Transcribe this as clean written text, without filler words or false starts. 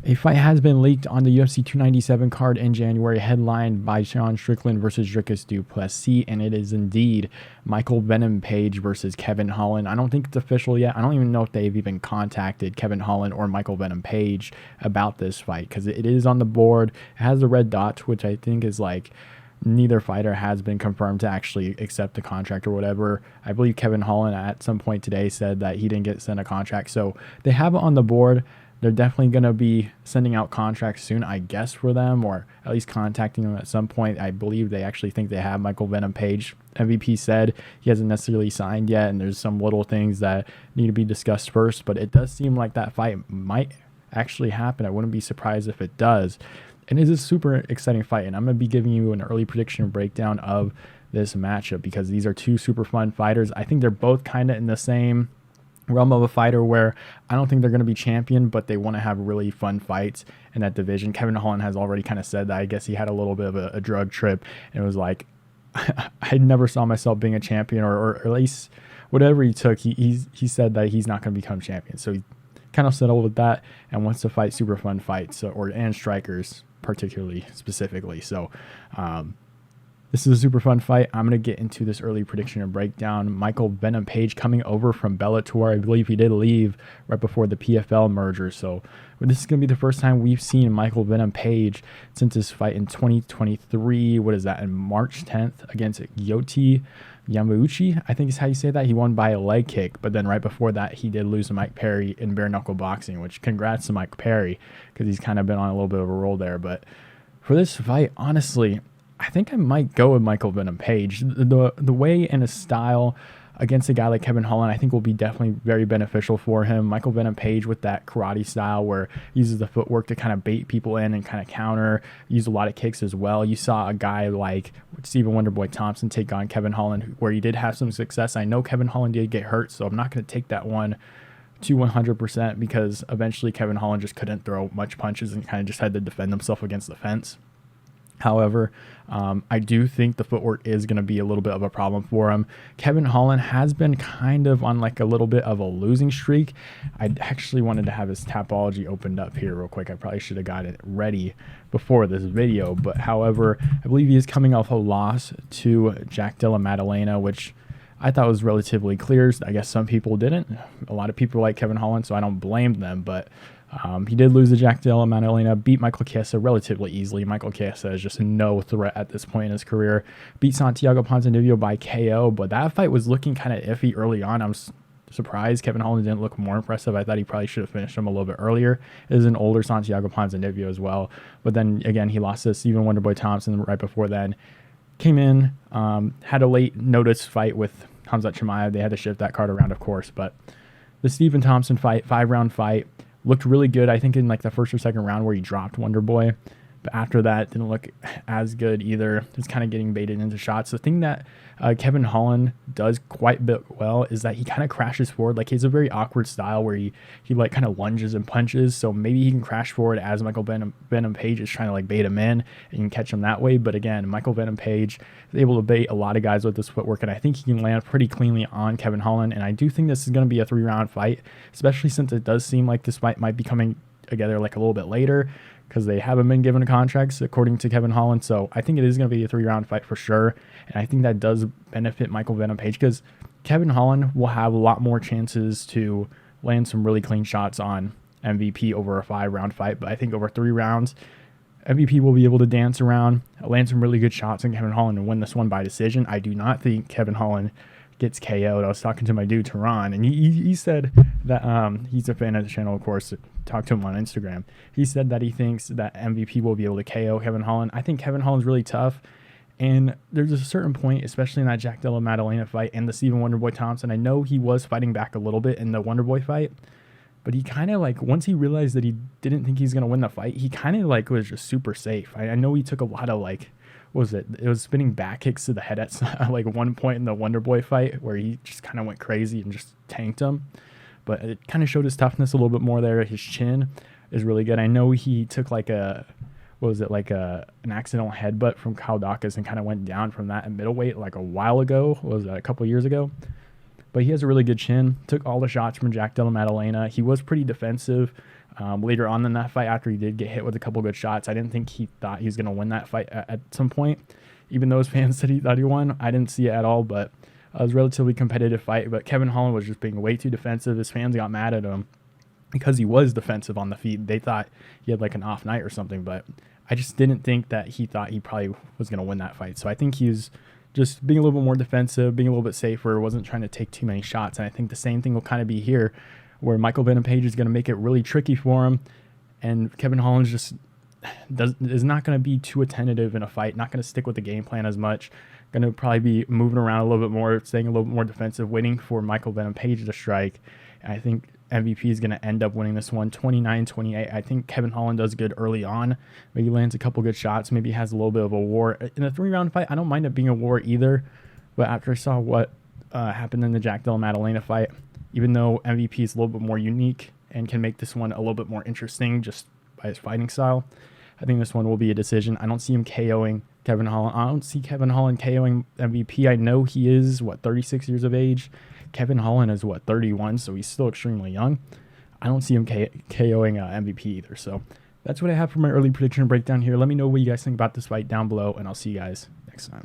A fight has been leaked on the UFC 297 card in January, headlined by Sean Strickland versus Dricus du Plessis, and it is indeed Michael Venom Page versus Kevin Holland. I don't think it's official yet. I don't even know if they've even contacted Kevin Holland or Michael Venom Page about this fight, because it is on the board. It has the red dot, which I think is like neither fighter has been confirmed to actually accept the contract or whatever. I believe Kevin Holland at some point today said that he didn't get sent a contract, so they have it on the board. They're definitely going to be sending out contracts soon, I guess, for them, or at least contacting them at some point. I believe they actually think they have Michael Venom Page. MVP said he hasn't necessarily signed yet, and there's some little things that need to be discussed first, but it does seem like that fight might actually happen. I wouldn't be surprised if it does. And it's a super exciting fight, and I'm going to be giving you an early prediction and breakdown of this matchup because these are two super fun fighters. I think they're both kind of in the same realm of a fighter where I don't think they're going to be champion, but they want to have really fun fights in that division. Kevin Holland has already kind of said that. I guess he had a little bit of a drug trip and it was like, I never saw myself being a champion, or at least whatever he took, he said that he's not going to become champion. So he kind of settled with that and wants to fight super fun fights and strikers particularly specifically. So this is a super fun fight. I'm going to get into this early prediction and breakdown. Michael Venom Page coming over from Bellator. I believe he did leave right before the PFL merger. So this is going to be the first time we've seen Michael Venom Page since his fight in 2023. What is that? In March 10th against Yoti Yamauchi, I think is how you say that. He won by a leg kick, but then right before that, he did lose to Mike Perry in bare knuckle boxing, which congrats to Mike Perry because he's kind of been on a little bit of a roll there. But for this fight, honestly, I think I might go with Michael Venom Page. The way and his style against a guy like Kevin Holland, I think will be definitely very beneficial for him. Michael Venom Page with that karate style where he uses the footwork to kind of bait people in and kind of counter, use a lot of kicks as well. You saw a guy like Stephen Wonderboy Thompson take on Kevin Holland where he did have some success. I know Kevin Holland did get hurt, so I'm not going to take that one to 100% because eventually Kevin Holland just couldn't throw much punches and kind of just had to defend himself against the fence. However, I do think the footwork is going to be a little bit of a problem for him. Kevin Holland has been kind of on like a little bit of a losing streak. I actually wanted to have his Tapology opened up here real quick. I probably should have got it ready before this video. But however, I believe he is coming off a loss to Jack Della Maddalena, which I thought was relatively clear. I guess some people didn't. A lot of people like Kevin Holland, so I don't blame them. But he did lose to Jack Della Maddalena, beat Michael Chiesa relatively easily. Michael Chiesa is just no threat at this point in his career. Beat Santiago Ponzinibbio by KO, but that fight was looking kind of iffy early on. I'm surprised Kevin Holland didn't look more impressive. I thought he probably should have finished him a little bit earlier. It is an older Santiago Ponzinibbio as well. But then again, he lost to Stephen Wonderboy Thompson right before then. Came in, had a late notice fight with Khamzat Chimaev. They had to shift that card around, of course. But the Stephen Thompson fight, 5-round fight, looked really good, I think, in like the first or second round where he dropped Wonderboy. But after that, didn't look as good either. It's kind of getting baited into shots. The thing that Kevin Holland does quite a bit well is that he kind of crashes forward. Like, he has a very awkward style where he like kind of lunges and punches. So maybe he can crash forward as Michael Venom Page is trying to like bait him in and you can catch him that way. But again, Michael Venom Page is able to bait a lot of guys with this footwork, and I think he can land pretty cleanly on Kevin Holland. And I do think this is going to be a 3-round fight, especially since it does seem like this fight might be coming together like a little bit later, because they haven't been given contracts according to Kevin Holland. So I think it is going to be a 3-round fight for sure. And I think that does benefit Michael Venom Page because Kevin Holland will have a lot more chances to land some really clean shots on MVP over a 5-round fight. But I think over 3 rounds, MVP will be able to dance around, land some really good shots on Kevin Holland and win this one by decision. I do not think Kevin Holland gets KO'd. I was talking to my dude, Tehran, and he said that he's a fan of the channel, of course. Talked to him on Instagram. He said that he thinks that MVP will be able to KO Kevin Holland. I think Kevin Holland's really tough, and there's a certain point, especially in that Jack Della Maddalena fight and the Stephen Wonderboy Thompson. I know he was fighting back a little bit in the Wonderboy fight, but he kind of like, once he realized that he didn't think he's going to win the fight, he kind of like was just super safe. I know he took a lot of like, what was it? It was spinning back kicks to the head at like one point in the Wonderboy fight where he just kind of went crazy and just tanked him. But it kind of showed his toughness a little bit more there. His chin is really good. I know he took like an accidental headbutt from Kyle Dawkins and kind of went down from that at middleweight like a while ago. What was that, a couple years ago? But he has a really good chin. Took all the shots from Jack Della Maddalena. He was pretty defensive. later on in that fight, after he did get hit with a couple good shots. I didn't think he thought he was going to win that fight at some point. Even though his fans said he thought he won, I didn't see it at all, but it was a relatively competitive fight. But Kevin Holland was just being way too defensive. His fans got mad at him because he was defensive on the feet. They thought he had like an off night or something, but I just didn't think that he thought he probably was going to win that fight. So I think he was just being a little bit more defensive, being a little bit safer, wasn't trying to take too many shots. And I think the same thing will kind of be here, where Michael Venom Page is going to make it really tricky for him, and Kevin Holland just is not going to be too attentive in a fight, not going to stick with the game plan as much, going to probably be moving around a little bit more, staying a little bit more defensive, waiting for Michael Venom Page to strike. And I think MVP is going to end up winning this one 29-28. I think Kevin Holland does good early on. Maybe lands a couple good shots, maybe has a little bit of a war. In a 3-round fight, I don't mind it being a war either, but after I saw what happened in the Jack Della Maddalena fight, even though MVP is a little bit more unique and can make this one a little bit more interesting just by his fighting style, I think this one will be a decision. I don't see him KOing Kevin Holland. I don't see Kevin Holland KOing MVP. I know he is, 36 years of age. Kevin Holland is, 31, so he's still extremely young. I don't see him KOing MVP either. So that's what I have for my early prediction breakdown here. Let me know what you guys think about this fight down below, and I'll see you guys next time.